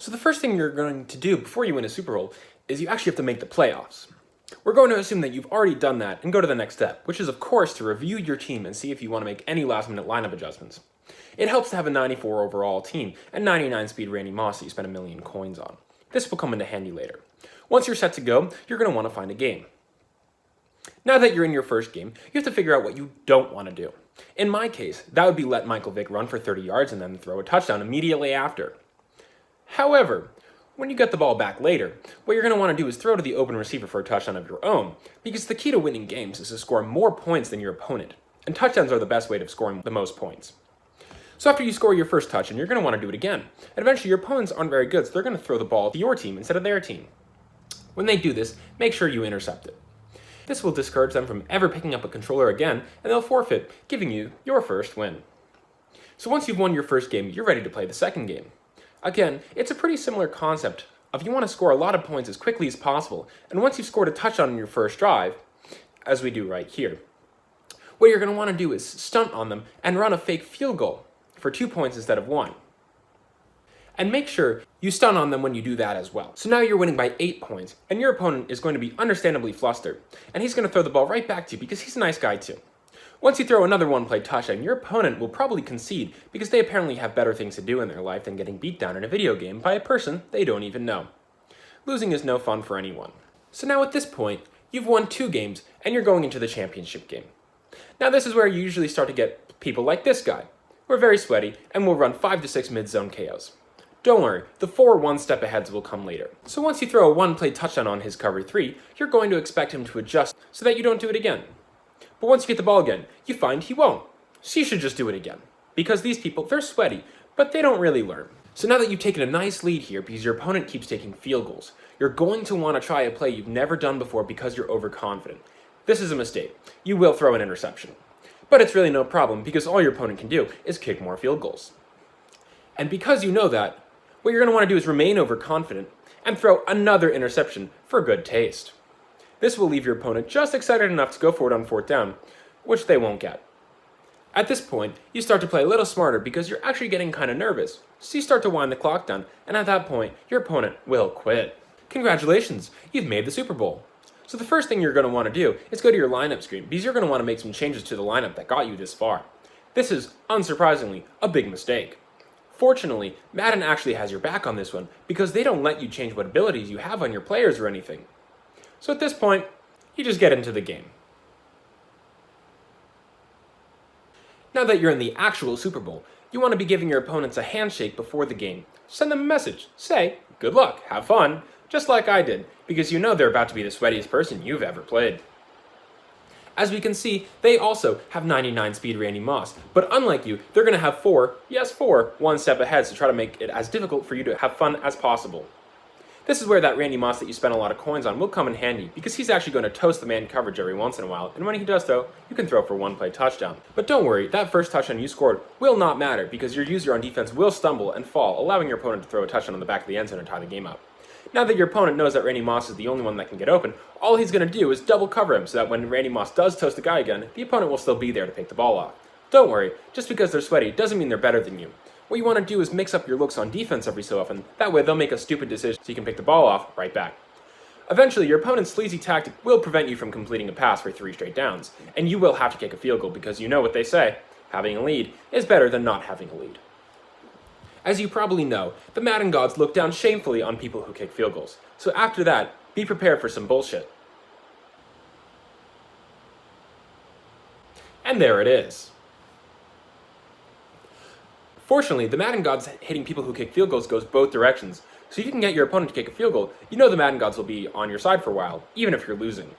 So the first thing you're going to do before you win a Super Bowl is you actually have to make the playoffs. We're going to assume that you've already done that and go to the next step, which is of course to review your team and see if you want to make any last-minute lineup adjustments. It helps to have a 94 overall team and 99 speed Randy Moss that you spend 1,000,000 coins on. This will come into handy later. Once you're set to go, you're going to want to find a game. Now that you're in your first game, you have to figure out what you don't want to do. In my case, that would be let Michael Vick run for 30 yards and then throw a touchdown immediately after. However, when you get the ball back later, what you're going to want to do is throw to the open receiver for a touchdown of your own, because the key to winning games is to score more points than your opponent, and touchdowns are the best way of scoring the most points. So after you score your first touch, and you're going to want to do it again, and eventually your opponents aren't very good, so they're going to throw the ball to your team instead of their team. When they do this, make sure you intercept it. This will discourage them from ever picking up a controller again, and they'll forfeit, giving you your first win. So once you've won your first game, you're ready to play the second game. Again, it's a pretty similar concept of you want to score a lot of points as quickly as possible, and once you've scored a touchdown in your first drive, as we do right here, what you're going to want to do is stunt on them and run a fake field goal for 2 points instead of 1. And make sure you stun on them when you do that as well. So now you're winning by 8 points, and your opponent is going to be understandably flustered, and he's going to throw the ball right back to you because he's a nice guy too. Once you throw another one-play touchdown, your opponent will probably concede because they apparently have better things to do in their life than getting beat down in a video game by a person they don't even know. Losing is no fun for anyone. So now at this point, you've won 2 games, and you're going into the championship game. Now this is where you usually start to get people like this guy. We're very sweaty, and we'll run 5 to 6 mid-zone KOs. Don't worry, the 4 one-step aheads will come later. So once you throw a one-play touchdown on his cover 3, you're going to expect him to adjust so that you don't do it again. But once you get the ball again, you find he won't. So you should just do it again. Because these people, they're sweaty, but they don't really learn. So now that you've taken a nice lead here because your opponent keeps taking field goals, you're going to want to try a play you've never done before because you're overconfident. This is a mistake. You will throw an interception. But it's really no problem because all your opponent can do is kick more field goals. And because you know that, what you're going to want to do is remain overconfident and throw another interception for good taste. This will leave your opponent just excited enough to go for it on 4th down, which they won't get. At this point, you start to play a little smarter because you're actually getting kind of nervous, so you start to wind the clock down, and at that point, your opponent will quit. Congratulations, you've made the Super Bowl. So the first thing you're going to want to do is go to your lineup screen because you're going to want to make some changes to the lineup that got you this far. This is, unsurprisingly, a big mistake. Fortunately, Madden actually has your back on this one because they don't let you change what abilities you have on your players or anything. So at this point, you just get into the game. Now that you're in the actual Super Bowl, you want to be giving your opponents a handshake before the game. Send them a message. Say, good luck, have fun, just like I did, because you know they're about to be the sweatiest person you've ever played. As we can see, they also have 99 speed Randy Moss, but unlike you, they're going to have 4 one step ahead to try to make it as difficult for you to have fun as possible. This is where that Randy Moss that you spent a lot of coins on will come in handy, because he's actually going to toast the man coverage every once in a while, and when he does throw, you can throw for one-play touchdown. But don't worry, that first touchdown you scored will not matter, because your user on defense will stumble and fall, allowing your opponent to throw a touchdown on the back of the end zone and tie the game up. Now that your opponent knows that Randy Moss is the only one that can get open, all he's going to do is double cover him so that when Randy Moss does toast the guy again, the opponent will still be there to pick the ball off. Don't worry, just because they're sweaty doesn't mean they're better than you. What you want to do is mix up your looks on defense every so often, that way they'll make a stupid decision so you can pick the ball off right back. Eventually, your opponent's sleazy tactic will prevent you from completing a pass for 3 straight downs, and you will have to kick a field goal because you know what they say, having a lead is better than not having a lead. As you probably know, the Madden gods look down shamefully on people who kick field goals, so after that, be prepared for some bullshit. And there it is. Fortunately, the Madden gods hitting people who kick field goals goes both directions, so if you can get your opponent to kick a field goal, you know the Madden gods will be on your side for a while, even if you're losing.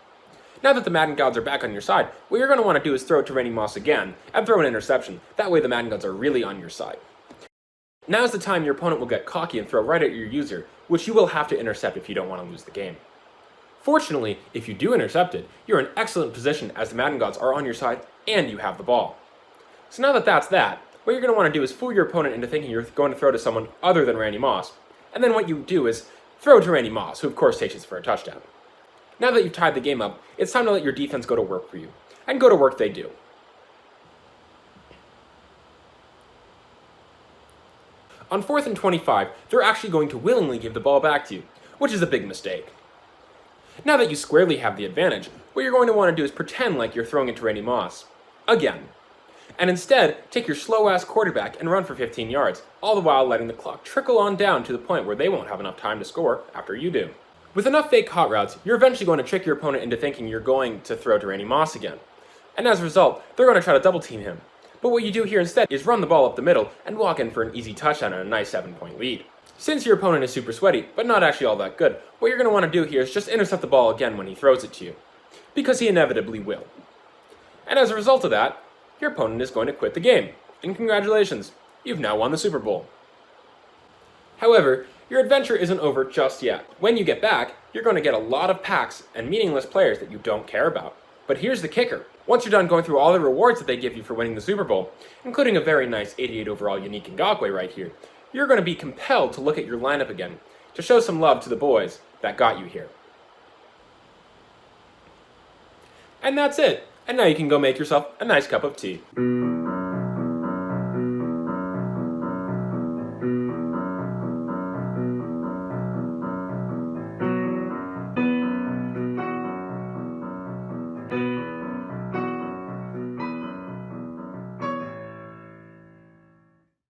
Now that the Madden gods are back on your side, what you're going to want to do is throw it to Randy Moss again, and throw an interception, that way the Madden gods are really on your side. Now is the time your opponent will get cocky and throw right at your user, which you will have to intercept if you don't want to lose the game. Fortunately, if you do intercept it, you're in excellent position as the Madden gods are on your side and you have the ball. So now that that's that, what you're going to want to do is fool your opponent into thinking you're going to throw to someone other than Randy Moss, and then what you do is throw to Randy Moss, who of course takes it for a touchdown. Now that you've tied the game up, it's time to let your defense go to work for you, and go to work they do. On 4th and 25, they're actually going to willingly give the ball back to you, which is a big mistake. Now that you squarely have the advantage, what you're going to want to do is pretend like you're throwing it to Randy Moss. Again. And instead, take your slow-ass quarterback and run for 15 yards, all the while letting the clock trickle on down to the point where they won't have enough time to score after you do. With enough fake hot routes, you're eventually going to trick your opponent into thinking you're going to throw to Randy Moss again. And as a result, they're going to try to double team him. But what you do here instead is run the ball up the middle and walk in for an easy touchdown and a nice 7-point lead. Since your opponent is super sweaty, but not actually all that good, what you're going to want to do here is just intercept the ball again when he throws it to you. Because he inevitably will. And as a result of that, your opponent is going to quit the game. And congratulations, you've now won the Super Bowl. However, your adventure isn't over just yet. When you get back, you're going to get a lot of packs and meaningless players that you don't care about. But here's the kicker. Once you're done going through all the rewards that they give you for winning the Super Bowl, including a very nice 88 overall unique Ngakwe right here, you're going to be compelled to look at your lineup again to show some love to the boys that got you here. And that's it. And now you can go make yourself a nice cup of tea.